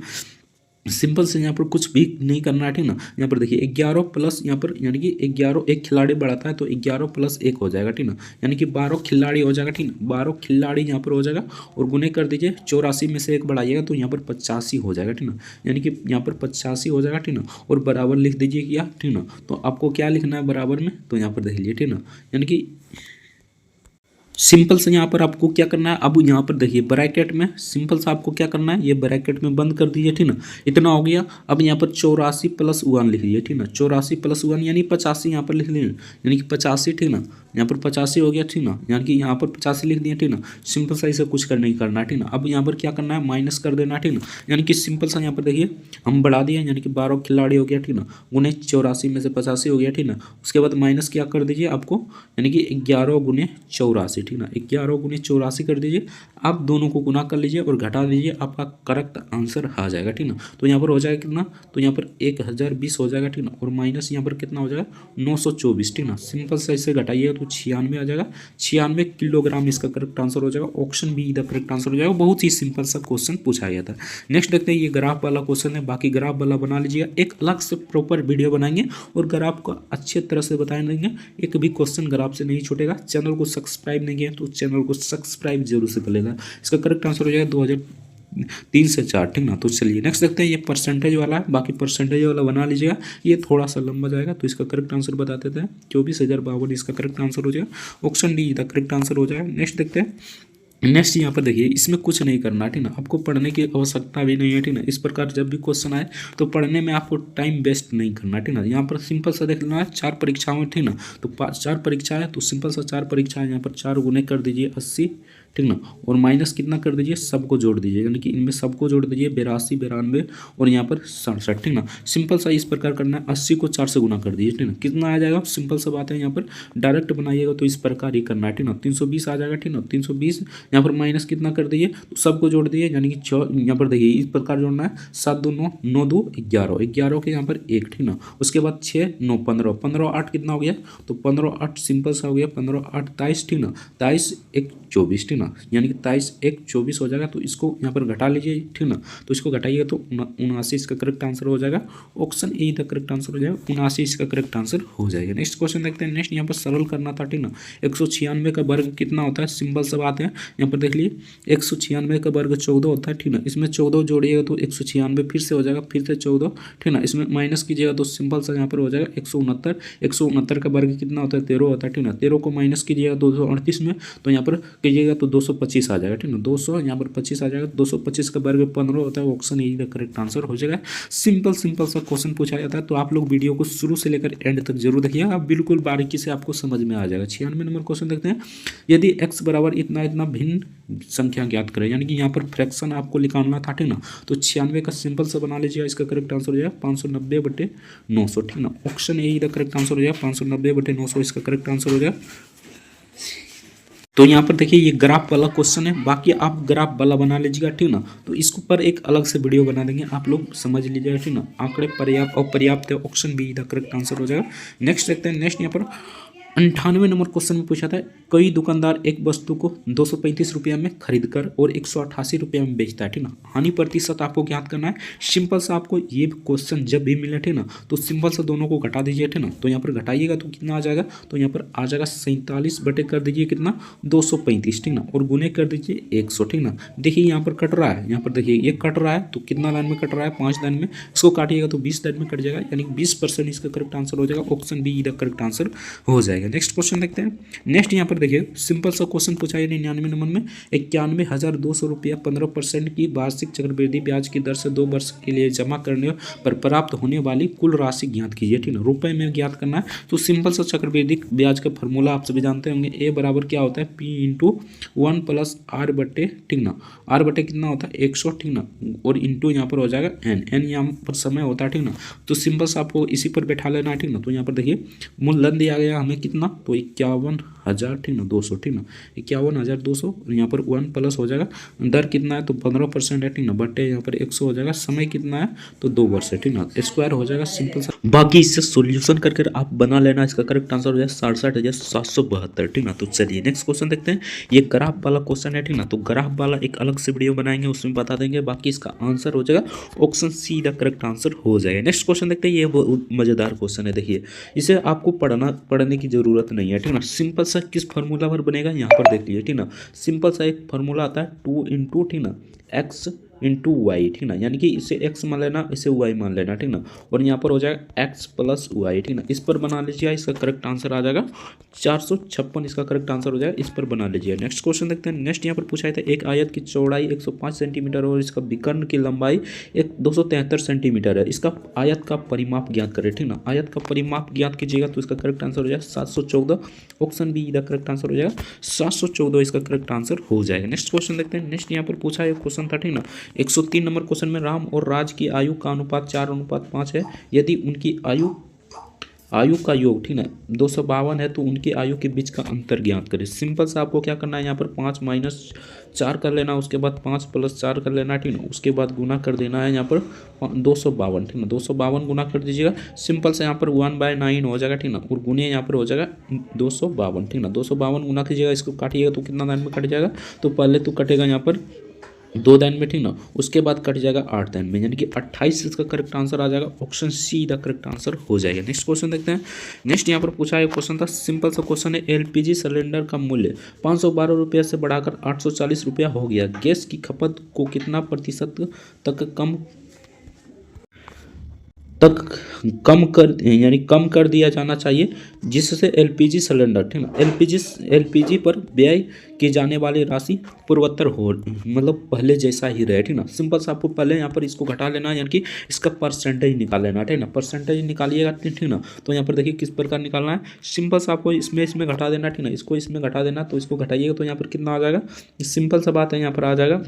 सिंपल से यहाँ पर कुछ भी नहीं करना है, ठीक ना। यहाँ पर देखिए 11 प्लस यहाँ पर यानी कि 11 एक खिलाड़ी बढ़ाता है तो 11 प्लस 1 हो जाएगा, ठीक ना, यानी कि 12 खिलाड़ी हो जाएगा, ठीक ना। 12 खिलाड़ी यहाँ पर हो जाएगा और गुने कर दीजिए, 84 में से 1 बढ़ाइएगा तो यहाँ पर 85 हो जाएगा, ठीक ना, यानी कि यहाँ पर 85 हो जाएगा, ठीक ना। और बराबर लिख दीजिए क्या, ठीक ना। तो आपको क्या लिखना है बराबर में, तो यहाँ पर देख लीजिए, ठीक ना, यानी कि सिंपल से यहाँ पर आपको क्या करना है, अब यहाँ पर देखिए ब्रैकेट में सिंपल सा आपको क्या करना है, ये ब्रैकेट में बंद कर दीजिए, ठीक ना। इतना हो गया। अब यहाँ पर 84 + 1 लिख लीजिए, ठीक ना। 84 + 1 यानी 85 यहाँ पर लिख लीजिए, यानी कि 85, ठीक ना। यहाँ पर 85 हो गया, ठीक ना, यानी कि यहाँ पर 85 लिख दिया, ठीक ना। सिंपल सा इसे कुछ कर नहीं करना है, ठीक ना। अब यहाँ पर क्या करना है, माइनस कर देना, ठीक ना, यानी कि सिंपल सा यहाँ पर देखिए हम बढ़ा दिए, यानी कि 12 खिलाड़ी हो गया, ठीक ना, गुने 84 में से 85 हो गया, ठीक ना। उसके बाद माइनस क्या कर दीजिए आपको, यानी कि 11 गुने 84, ठीक ना, 11 गुने 84 कर दीजिए। आप दोनों को गुना कर लीजिए और घटा दीजिए, आपका करेक्ट आंसर आ जाएगा, ठीक ना। तो यहाँ पर हो जाएगा कितना, तो यहाँ पर 1020 हो जाएगा, ठीक ना, और माइनस यहाँ पर कितना हो जाएगा 924, ठीक ना। सिंपल से इसे घटाइएगा तो 96 आ जाएगा। 96 किलोग्राम इसका करेक्ट आंसर हो जाएगा। Option B the correct answer हो जाएगा। बहुत ही सिंपल सा क्वेश्चन पूछा गया था। नेक्स्ट देखते हैं, ये ग्राफ वाला क्वेश्चन है, बाकी ग्राफ वाला बना लीजिएगा। एक अलग से प्रॉपर वीडियो बनाएंगे और ग्राफ को अच्छे तरह से बता देंगे, एक भी क्वेश्चन ग्राफ से नहीं छूटेगा। चैनल को सब्सक्राइब नहीं किया तो चैनल को सब्सक्राइब जरूर से कर लेना। इसका करेक्ट आंसर हो जाएगा 2003 से 4, ठीक ना। तो चलिए नेक्स्ट देखते हैं, ये परसेंटेज वाला है, बाकी परसेंटेज वाला बना लीजिएगा, ये थोड़ा सा लंबा जाएगा। तो इसका करेक्ट आंसर बता देते हैं, 24,052 इसका करेक्ट आंसर हो जाएगा। Option D the correct answer हो जाएगा। नेक्स्ट देखते हैं। नेक्स्ट यहाँ पर देखिए, इसमें कुछ नहीं करना, ठीक ना, आपको पढ़ने की आवश्यकता भी नहीं है, ठीक ना। इस प्रकार जब भी क्वेश्चन आए तो पढ़ने में आपको टाइम वेस्ट नहीं करना, ठीक ना। यहाँ पर सिंपल सा देख लेना है, 4 परीक्षाओं में, ठीक ना, तो 4 परीक्षा है तो सिंपल सा 4 परीक्षा है, यहाँ पर 4 गुने कर दीजिए 80, ठीक ना, और माइनस कितना कर दीजिए, सबको जोड़ दीजिए, यानी कि इनमें सबको जोड़ दीजिए 82 92 और यहाँ पर 67, ठीक ना। सिंपल सा इस प्रकार करना है, 80 को 4 से गुना कर दीजिए, ठीक ना, कितना आ जाएगा, सिंपल सा बात है, यहाँ पर डायरेक्ट बनाइएगा तो इस प्रकार ही करना है, ठीक ना। 320 आ जाएगा, ठीक ना, 320 यहाँ पर माइनस कितना कर दीजिए, तो सबको जोड़ दीजिए, यानी कि यहाँ पर देखिए इस प्रकार जोड़ना है, 7 2 9 9 2 11 11 के यहाँ पर 1, ठीक ना। उसके बाद 6 9 15 15 8 कितना हो गया, तो 15 8 सिंपल सा हो गया, 15 8 23, ठीक ना, 23 1 24, ठीक ठीक ना, यानी कि 23 एक 24 हो जाएगा। तो इसको यहाँ पर घटा लीजिए, ठीक ना, तो इसको घटाइएगा तो 79 इसका करेक्ट आंसर हो जाएगा। Option A the correct answer हो जाएगा, 79 इसका करेक्ट आंसर हो जाएगा। नेक्स्ट क्वेश्चन देखते हैं। नेक्स्ट यहाँ पर सरल करना था, ठीक ना, 196 का वर्ग कितना होता है, सिंपल सा बात है। यहाँ पर देख लीजिए 196 का वर्ग 14 होता है, ठीक ना, इसमें 14 जोड़िएगा तो 196 फिर से हो जाएगा, फिर से 14, ठीक ना, इसमें माइनस कीजिएगा तो सिंपल सा यहाँ पर हो जाएगा 169। 169 का वर्ग कितना होता है, 13 होता है, ठीक ना, 13 को माइनस कीजिएगा 238 में, तो यहाँ पर कीजिएगा तो 225 आ जाएगा, ठीक ना, 200 यहाँ पर 25 आ जाएगा। 225 का वर्ग 15 होता है। ऑप्शन ए का करेक्ट आंसर हो जाएगा। सिंपल सा क्वेश्चन पूछा जाता है, तो आप लोग वीडियो को शुरू से लेकर एंड तक जरूर देखिएगा, आप बिल्कुल बारीकी से आपको समझ में आ जाएगा। 96 नंबर क्वेश्चन देखते हैं। यदि x बराबर इतना इतना भिन्न संख्या ज्ञात करें, यानी कि यहाँ पर फ्रैक्शन आपको निकालना था, ठीक ना, तो 96 का सिंपल सा बना लीजिएगा, इसका करेक्ट आंसर हो जाएगा 590/900, ठीक ना, ऑप्शन ए का करेक्ट आंसर हो जाएगा 590/900 इसका करेक्ट आंसर हो जाएगा। तो यहाँ पर देखिए ये ग्राफ वाला क्वेश्चन है, बाकी आप ग्राफ वाला बना लीजिएगा, ठीक ना, तो इसके ऊपर एक अलग से वीडियो बना देंगे, आप लोग समझ लीजिएगा, ठीक ना। आंकड़े पर्याप्त और पर्याप्त है, option B the correct answer हो जाएगा। नेक्स्ट देखते हैं। नेक्स्ट यहाँ पर 98 नंबर क्वेश्चन में पूछा था, कई दुकानदार एक वस्तु को 235 रुपया में खरीदकर और 188 रुपया में बेचता है, ठीक ना, हानि प्रतिशत आपको ज्ञात करना है। सिंपल सा आपको ये क्वेश्चन जब भी मिले, ठीक ना, तो सिंपल सा दोनों को घटा दीजिए, ठीक ना, तो यहाँ पर घटाइएगा तो कितना आ जाएगा, तो यहाँ पर आ जाएगा 47 बटे कर दीजिए कितना 235, ठीक ना, और गुने कर दीजिए 100, ठीक ना। देखिए यहाँ पर कट रहा है, यहाँ पर देखिए ये कट रहा है, तो कितना लाइन में कट रहा है, 5 लाइन में, इसको काटिएगा तो 20 लाइन में कट जाएगा, यानी 20% इसका करेक्ट आंसर हो जाएगा। Option B the correct answer हो जाएगा। नेक्स्ट क्वेश्चन देखते हैं। नेक्स्ट यहाँ पर देखिए सिंपल सा क्वेश्चन पूछा है 99 नंबर में, 91,200 रुपया 15% की वार्षिक चक्रवृद्धि ब्याज की दर से 2 वर्ष के लिए जमा करने पर प्राप्त होने वाली कुल राशि ज्ञात कीजिए, ठीक ना, रुपए में ज्ञात करना है। तो सिंपल सा चक्रवृद्धि ब्याज का फॉर्मूला आप सभी जानते होंगे, ए बराबर क्या होता है, पी इंटू 1 प्लस आर बटे, ठीक ना, आर बटे कितना होता है 100, ठीक ना, और इंटू यहाँ पर हो जाएगा एन, एन यहाँ पर समय होता है, ठीक ना, तो सिंपल सा आपको इसी पर बैठा लेना है, ठीक ना। तो यहाँ पर देखिए मूलधन दिया गया हमें कितना, तो 51,000, ठीक ना, 200, ठीक ना, 51,200, यहाँ पर 1 प्लस हो जाएगा, दर कितना है तो 15% है, ठीक ना, बटे यहाँ पर 100 हो जाएगा, समय कितना है तो 2 वर्ष है, ठीक ना, स्क्वायर हो जाएगा। सिंपल सा बाकी इससे सोल्यूशन करके आप बना लेना, इसका करेक्ट आंसर हो जाए 67,772, ठीक ना। तो चलिए नेक्स्ट क्वेश्चन देखते हैं। ये ग्राफ वाला क्वेश्चन है, ठीक ना, तो ग्राफ वाला एक अलग से वीडियो बनाएंगे, उसमें बता देंगे, बाकी इसका आंसर हो जाएगा option C the correct answer हो जाएगा। नेक्स्ट क्वेश्चन देखते हैं। ये बहुत मजेदार क्वेश्चन है, देखिए इसे आपको पढ़ने की जरूरत नहीं है, ठीक ना, सिंपल सा किस फार्मूला पर बनेगा यहाँ पर देख लीजिए, ठीक ना, सिंपल सा एक फार्मूला आता है 2 इंटू, ठीक ना, एक्स इंटू वाई, ठीक ना, यानी कि इसे एक्स मान लेना, इसे वाई मान लेना, ठीक ना, और यहाँ पर हो जाएगा एक्स प्लस वाई, ठीक ना, इस पर बना लीजिए, इसका करेक्ट आंसर आ जाएगा 456 इसका करेक्ट आंसर हो जाएगा, इस पर बना लीजिए। नेक्स्ट क्वेश्चन देखते हैं। नेक्स्ट यहाँ पर पूछा था, एक आयत की चौड़ाई 105 सेंटीमीटर और इसका विकर्ण की लंबाई 273 सेंटीमीटर है, इसका आयत का परिमाप ज्ञात करें, ठीक ना, आयत का परिमाप ज्ञात कीजिएगा तो इसका करेक्ट आंसर हो जाएगा 714, option B the correct answer हो जाएगा 714 इसका करेक्ट आंसर हो जाएगा। नेक्स्ट क्वेश्चन देखते हैं। नेक्स्ट यहाँ पर पूछा है क्वेश्चन था, ठीक ना, 103 नंबर क्वेश्चन में राम और राज की आयु का अनुपात 4:5 है, यदि उनकी आयु का योग, ठीक ना, 252 है, तो उनकी आयु के बीच का अंतर ज्ञात करें। सिंपल सा आपको क्या करना है, यहाँ पर 5 - 4 कर लेना, उसके बाद 5 + 4 कर लेना, ठीक ना, उसके बाद गुना कर देना है यहाँ पर 252, ठीक ना, 252 गुना कर दीजिएगा, सिंपल से यहाँ पर 1/9 हो जाएगा, ठीक ना, और गुने यहाँ पर हो जाएगा 252, ठीक ना, 252 गुना कीजिएगा, इसको काटिएगा तो कितना लाइन में कट जाएगा, तो पहले तो कटेगा यहाँ पर 2 लाइन में, ठीक ना, उसके बाद कट जाएगा 8 लाइन में, यानी कि 28 इसका करेक्ट आंसर आ जाएगा, option C the correct answer हो जाएगा। नेक्स्ट क्वेश्चन देखते हैं। नेक्स्ट यहाँ पर पूछा है क्वेश्चन था, सिंपल सा क्वेश्चन है, एलपीजी सिलेंडर का मूल्य 512 रुपया से बढ़ाकर 840 रुपया हो गया, गैस की खपत को कितना प्रतिशत तक कम कर दिया जाना चाहिए, जिससे एलपीजी सिलेंडर, ठीक ना, एलपीजी पर व्यय की जाने वाली राशि पूर्वोत्तर हो, मतलब पहले जैसा ही रहे, ठीक ना। सिंपल सा आपको पहले यहाँ पर इसको घटा लेना है, यानी कि इसका परसेंटेज निकाल लेना, ठीक ना, परसेंटेज निकालिएगा, ठीक ना, तो यहाँ पर देखिए किस प्रकार निकालना है, सिंपल सा आपको इसमें घटा देना, ठीक ना, इसको इसमें घटा देना, तो इसको घटाइएगा तो यहाँ पर कितना आ जाएगा, सिंपल सा बात है, यहाँ पर आ जाएगा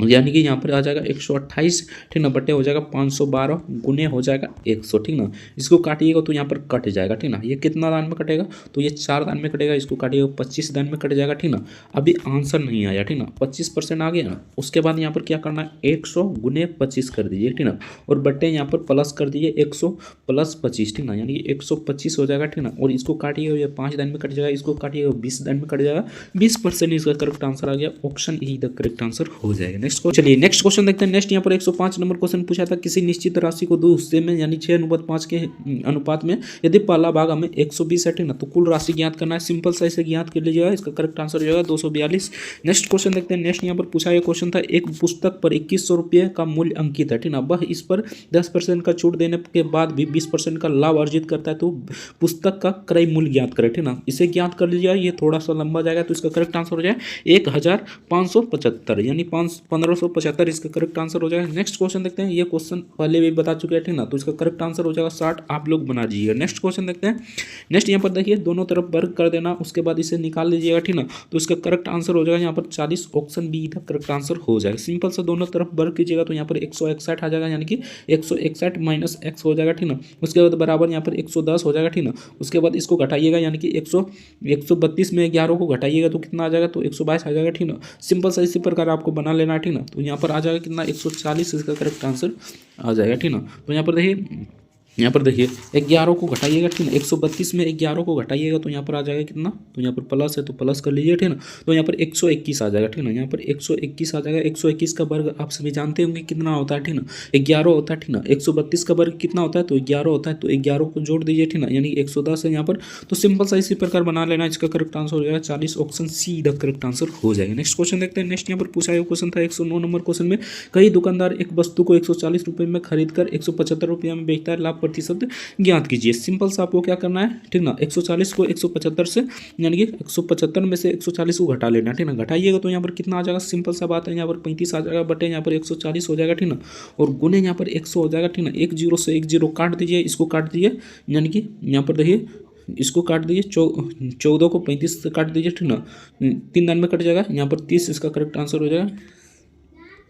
यानी कि यहाँ पर आ जाएगा 128, ठीक ना, बटे हो जाएगा 512 गुने हो जाएगा 100, ठीक ना। इसको काटिएगा तो यहाँ पर कट जाएगा, ठीक ना। ये कितना दान में कटेगा, तो ये 4 दान में कटेगा। इसको काटिएगा 25 दान में कट जाएगा, ठीक ना। अभी आंसर नहीं आया, ठीक ना, 25% आ गया ना। उसके बाद यहाँ पर क्या करना है, 100 गुने 25 कर दीजिए, ठीक ना, और बटे यहाँ पर प्लस कर दीजिए 100 प्लस 25, ठीक ना, यानी कि 125 हो जाएगा, ठीक ना। और इसको काटिएगा, ये 5 दान में कट जाएगा, इसको काटिएगा 20 दान में कट जाएगा। 20% इसका करेक्ट आंसर आ गया। Option E the correct answer हो जाएगा। चलिए नेक्स्ट क्वेश्चन देखते हैं। नेक्स्ट यहाँ पर 105 नंबर क्वेश्चन पूछा था, किसी निश्चित राशि को 2 हिस्से में यानी 6:5 के अनुपात में यदि पहला भाग हमें 120 है, ठीक ना, तो कुल राशि ज्ञात करना है। सिंपल सा इसे ज्ञात कर लीजिएगा, इसका करेक्ट आंसर हो जाएगा 242। नेक्स्ट क्वेश्चन देखते हैं। नेक्स्ट यहाँ पर पूछा गया क्वेश्चन था, एक पुस्तक पर 2100 रुपये का मूल्य अंकित है, ठीक ना, वह इस पर 10% का छूट देने के बाद भी 20% का लाभ अर्जित करता है, तो पुस्तक का क्रय मूल्य ज्ञात करें, ठीक ना। इसे ज्ञात कर लीजिएगा, ये थोड़ा सा लंबा जाएगा, तो इसका करेक्ट आंसर हो जाए 1575, यानी 1575 इसका करेक्ट आंसर हो जाएगा। नेक्स्ट क्वेश्चन देखते हैं। ये क्वेश्चन पहले भी बता चुके हैं, ठीक ना, तो इसका करेक्ट आंसर हो जाएगा 60। आप लोग बना दीजिएगा। नेक्स्ट क्वेश्चन देखते हैं। नेक्स्ट यहाँ पर देखिए, दोनों तरफ वर्ग कर देना, उसके बाद इसे निकाल लीजिएगा, ठीक ना, तो इसका करेक्ट आंसर हो जाएगा यहाँ पर 40। ऑप्शन बी का करेक्ट आंसर हो जाएगा। सिंपल से दोनों तरफ वर्ग कीजिएगा, तो यहाँ पर 161 आ जाएगा, यानी कि 161 माइनस एक्स हो जाएगा, ठीक ना। उसके बाद बराबर यहाँ पर 110 हो जाएगा, ठीक ना। उसके बाद इसको घटाइएगा, यानी कि 132 में 11 को घटाइएगा तो कितना आ जाएगा, तो 122 आ जाएगा, ठीक ना। सिंपल सा इसी प्रकार आपको बना लेना है, ठीक ना। तो यहाँ पर आ जाएगा कितना, 140 इसका करेक्ट आंसर आ जाएगा, ठीक ना। तो यहाँ पर देखिए 11 को घटाइएगा, ठीक ना, 132 में 11 को घटाइएगा तो यहाँ पर आ जाएगा कितना, तो यहाँ पर प्लस है तो प्लस कर लीजिए, ठीक ना। तो यहाँ पर 121 आ जाएगा, ठीक ना, यहाँ पर 121 आ जाएगा। 121 का वर्ग आप सभी जानते होंगे कितना होता है, ठीक ना, 11 होता है, ठीक ना। 132 का वर्ग कितना होता है, तो 11 होता है, तो 11 को जोड़ दीजिए, ठीक ना, यानी 110 है यहाँ पर। तो सिंपल सा इसी प्रकार बना लेना, इसका करेक्ट आंसर हो जाएगा 40। Option C the correct answer हो जाएगा। नेक्स्ट क्वेश्चन देखते हैं। नेक्स्ट यहाँ पर पूछा गया क्वेश्चन था 109 नंबर क्वेश्चन में, कई दुकानदार एक वस्तु को 140 रुपये में खरीद कर 175 रुपये में बेचता है, लाभ प्रतिशत ज्ञात कीजिए। सिंपल सा आपको क्या करना है, ठीक ना, 140 को 175 से, यानी कि 175 में से 140 को घटा लेना, ठीक ना। घटाइएगा तो यहाँ पर कितना आ जाएगा, सिंपल सा बात है, यहाँ पर 35 आ जाएगा, बटे यहाँ पर 140 हो जाएगा, ठीक ना, और गुने यहाँ पर 100 हो जाएगा, ठीक ना। 1 0 से 1 0 काट दीजिए, इसको काट दीजिए, यानी कि यहाँ पर देखिए इसको काट दीजिए, 14 को 35 से काट दीजिए, ठीक ना, 3 दान में कट जाएगा, यहाँ पर 30 इसका करेक्ट आंसर हो जाएगा।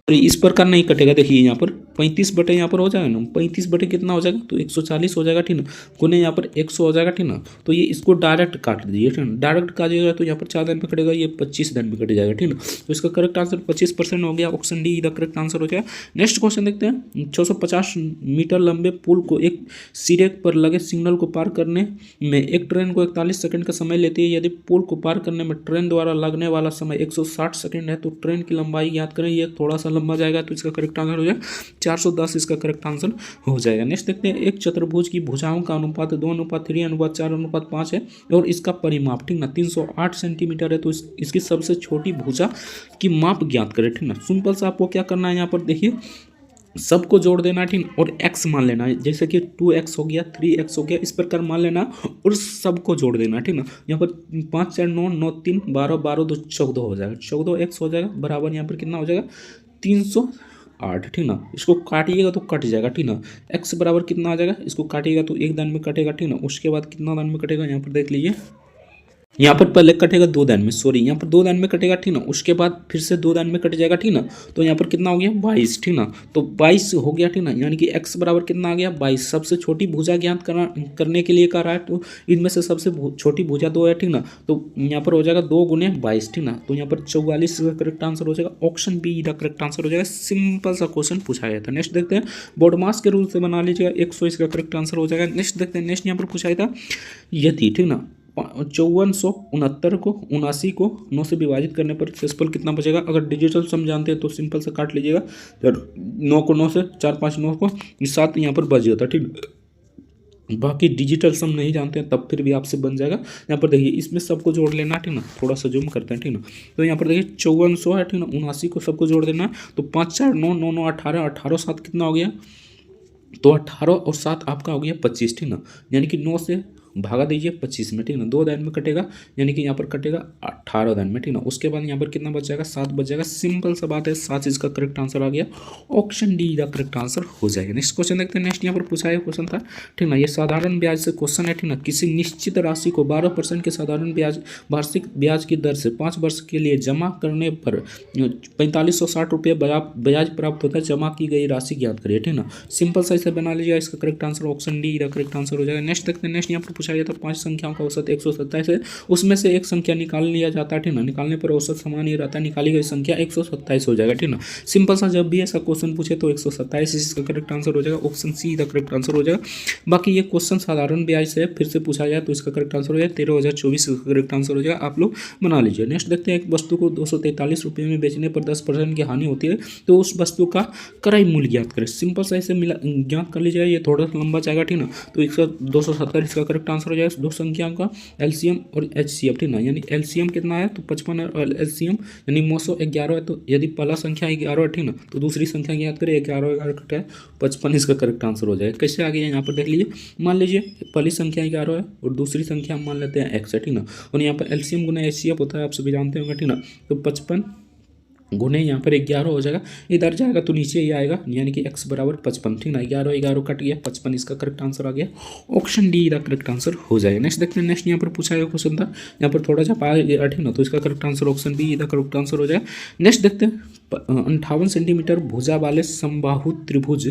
इस प्रकार नहीं कटेगा, देखिए यहाँ पर 35 बटे यहाँ पर हो जाएगा ना, 35 बटे कितना हो जाएगा, तो 140 हो जाएगा, ठीक ना, गुने यहाँ पर 100 हो जाएगा, ठीक ना। तो ये इसको डायरेक्ट काट दीजिए, ठीक ना, डायरेक्ट काटिएगा तो यहाँ पर 4 दिन में कटेगा, ये 25 दिन में कट जाएगा, ठीक ना। तो इसका करेक्ट आंसर 25% हो गया। Option D the correct answer हो जाएगा। नेक्स्ट क्वेश्चन देखते हैं। 650 मीटर लंबे पुल को एक सिरे पर लगे सिग्नल को पार करने में एक ट्रेन को 41 सेकंड का समय लेती है। यदि पुल को पार करने में ट्रेन द्वारा लगने वाला समय 160 सेकंड है, तो ट्रेन की लंबाई याद करें। ये थोड़ा सा लंबा जाएगा, तो इसका करेक्ट आंसर हो जाएगा 410 इसका करेक्ट आंसर हो जाएगा। नेक्स्ट देखते हैं। एक चतुर्भुज की भुजाओं का अनुपात 2:3:4:5 है और इसका परिमाप, ठीक ना, 308 सेंटीमीटर है। तो इसकी सबसे छोटी भुजा की माप ज्ञात करें, ठीक ना। सिंपल सा आपको क्या करना है, यहाँ पर देखिए सबको जोड़ देना, ठीक, और x मान लेना है, जैसे कि 2x हो गया, 3x हो गया, इस प्रकार मान लेना और सबको जोड़ देना, ठीक ना। यहाँ पर 5 4 9 9 3 12 12 2 14 हो जाएगा, 14x हो जाएगा, बराबर यहाँ पर कितना हो जाएगा 308, ठीक ना। इसको काटिएगा तो कट जाएगा, ठीक ना। x बराबर कितना आ जाएगा, इसको काटिएगा तो 1 दान में कटेगा, ठीक ना। उसके बाद कितना दान में कटेगा, यहाँ पर देख लीजिए, यहाँ पर पहले कटेगा 2 दान में, सॉरी यहाँ पर 2 दान में कटेगा, ठीक ना। उसके बाद फिर से 2 दान में कट जाएगा, ठीक ना। तो यहाँ पर कितना हो गया 22, ठीक ना। तो 22 हो गया, ठीक ना, यानी कि x बराबर कितना आ गया 22। सबसे छोटी भुजा ज्ञात करने के लिए कर रहा है, तो इनमें से सबसे छोटी भुजा 2 है, ठीक ना। तो यहाँ पर हो जाएगा 2 गुने 22, ठीक ना। तो यहाँ पर 44 का करेक्ट आंसर हो जाएगा। ऑप्शन बी का करेक्ट आंसर हो जाएगा। सिंपल सा क्वेश्चन पूछा गया था। नेक्स्ट देखते हैं। बोर्ड मास के रूल से बना लीजिएगा, 100 इसका करेक्ट आंसर हो जाएगा। नेक्स्ट देखते हैं। नेक्स्ट यहाँ पर पूछा गया था, यदि, ठीक ना, 5469 को 79 को 9 से विभाजित करने पर शेषफल कितना बचेगा। अगर डिजिटल सम जानते हैं तो सिंपल से काट लीजिएगा, 9 को 9 से 4 5 9 को 7 यहाँ पर बच जाता, ठीक। बाकी डिजिटल सम नहीं जानते हैं तब फिर भी आपसे बन जाएगा। यहाँ पर देखिए इसमें सबको जोड़ लेना, ठीक ना, थोड़ा सा जूम करते हैं, ठीक ना। तो यहाँ पर देखिए 5400 है, ठीक ना, 79 को सबको जोड़ देना है। तो 5 4 9 9 9 18 18 7 कितना हो गया, तो 18 और 7 आपका हो गया 25, ठीक ना, यानी कि 9 से भागा दीजिए 25 में, ठीक ना, 2 दिन में कटेगा, यानी कि यहाँ पर कटेगा 18 दिन में, ठीक ना। उसके बाद यहाँ पर कितना बच जाएगा, 7 बच जाएगा। सिंपल सा बात है, 7 इसका करेक्ट आंसर आ गया, ऑप्शन डी का करेक्ट आंसर हो जाएगा। नेक्स्ट क्वेश्चन देखते हैं। नेक्स्ट यहाँ पर पूछा गया क्वेश्चन था, ठीक ना, ये साधारण ब्याज से क्वेश्चन है, ठीक ना। किसी निश्चित राशि को 12% के साधारण ब्याज वार्षिक ब्याज की दर से 5 वर्ष के लिए जमा करने पर 4560 रुपये ब्याज प्राप्त होता है। जमा की गई राशि ज्ञात करिए, ठीक ना। सिंपल सा इसे बना लीजिए, इसका करेक्ट आंसर ऑप्शन डी का करेक्ट आंसर हो जाएगा। नेक्स्ट देखते हैं। नेक्स्ट यहाँ पर पूछा गया था 5 संख्याओं का औसत 127 है, उसमें से एक संख्या निकाल लिया जाता है, ठीक ना। निकालने पर औसत समान ही रहता है, निकाली गई संख्या 127 हो जाएगा, ठीक ना। सिंपल सा जब भी ऐसा क्वेश्चन पूछे तो 127 इसका करेक्ट आंसर हो जाएगा, ऑप्शन सी का करेक्ट आंसर हो जाएगा। बाकी ये क्वेश्चन साधारण ब्याज से फिर से पूछा जाए तो इसका करेक्ट आंसर हो जाएगा 13,024 इसका करेक्ट आंसर हो जाएगा, आप लोग बना लीजिए। नेक्स्ट देखते हैं। एक वस्तु को 243 रुपये में बेचने पर 10% की हानि होती है, तो उस वस्तु का क्रय मूल्य ज्ञात करें। सिंपल सा इसे ज्ञात कर लीजिएगा, ये थोड़ा सा लंबा जाएगा, ठीक ना। तो 270 इसका करेक्ट आंसर हो जाएगा। 2 संख्याओं का एलसीएम और एचसीएफ, ठीक ना, यानी एलसीएम कितना है तो 55 है, और एलसीएम यानी 911 है। तो यदि पहला संख्या 11 है, ठीक ना, तो दूसरी संख्या याद करें 11 कटा है 55 इसका करेक्ट आंसर हो जाएगा। कैसे आगे यहाँ पर देख लीजिए, मान लीजिए पहली संख्या 11 है और दूसरी संख्या हम मान लेते हैं x है, ठीक ना। और यहाँ पर एलसीएम गुना एचसीएफ होता है, आप सभी जानते होंगे, ठीक ना। तो 55 गुने यहाँ पर 11 हो जाएगा, इधर जाएगा तो नीचे ही आएगा, यानी कि x बराबर 55, ठीक ना। 11 कट गया, 55 इसका करेक्ट आंसर आ गया, ऑप्शन डी का करेक्ट आंसर हो जाएगा। नेक्स्ट देखते हैं। नेक्स्ट यहाँ पर पूछा गया क्वेश्चन था, यहाँ पर थोड़ा सा पाया गया, ठीक ना, तो इसका करेक्ट आंसर ऑप्शन बी का करेक्ट आंसर हो जाएगा। नेक्स्ट देखते हैं। 58 सेंटीमीटर भुजा वाले समबाहु त्रिभुज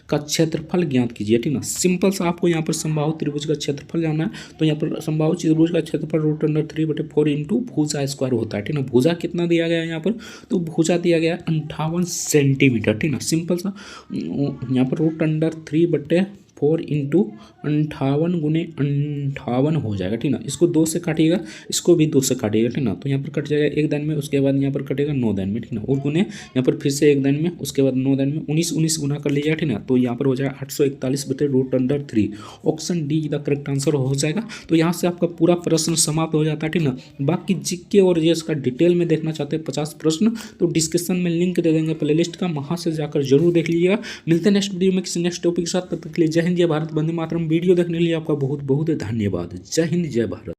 का क्षेत्रफल ज्ञात कीजिए, ठीक ना। सिंपल सा आपको यहाँ पर समबाहु त्रिभुज का क्षेत्रफल जानना है, तो यहाँ पर समबाहु त्रिभुज का क्षेत्रफल √3/4 इंटू भुजा स्क्वायर होता है, ठीक ना। भुजा कितना दिया गया है यहाँ पर, तो भुजा दिया गया 58 सेंटीमीटर, ठीक ना। सिंपल सा यहाँ पर √3/4 इंटू 58 गुने 58 हो जाएगा, ठीक ना। इसको 2 से काटिएगा, इसको भी 2 से काटिएगा, ठीक ना। तो यहाँ पर कट जाएगा 1 दिन में, उसके बाद यहाँ पर कटेगा 9 दिन में, ठीक ना। और गुने यहाँ पर फिर से 1 दिन में, उसके बाद 9 दिन में 19 गुना कर लीजिएगा, ठीक ना। तो यहाँ पर हो जाएगा 841/√3, ऑप्शन डी का करेक्ट आंसर हो जाएगा। तो यहाँ से आपका पूरा प्रश्न समाप्त हो जाता है, ठीक ना। बाकी जीके और जीएस का डिटेल में देखना चाहते हैं 50 प्रश्न, तो डिस्क्रिप्शन में लिंक दे देंगे प्लेलिस्ट का, वहाँ से जाकर जरूर देख लीजिएगा। मिलते हैं नेक्स्ट वीडियो में किसी नेक्स्ट टॉपिक के साथ, तब तक के लिए जय हिंद जय भारत, वंदे मातरम। वीडियो देखने के लिए आपका बहुत बहुत धन्यवाद। जय हिंद जय भारत।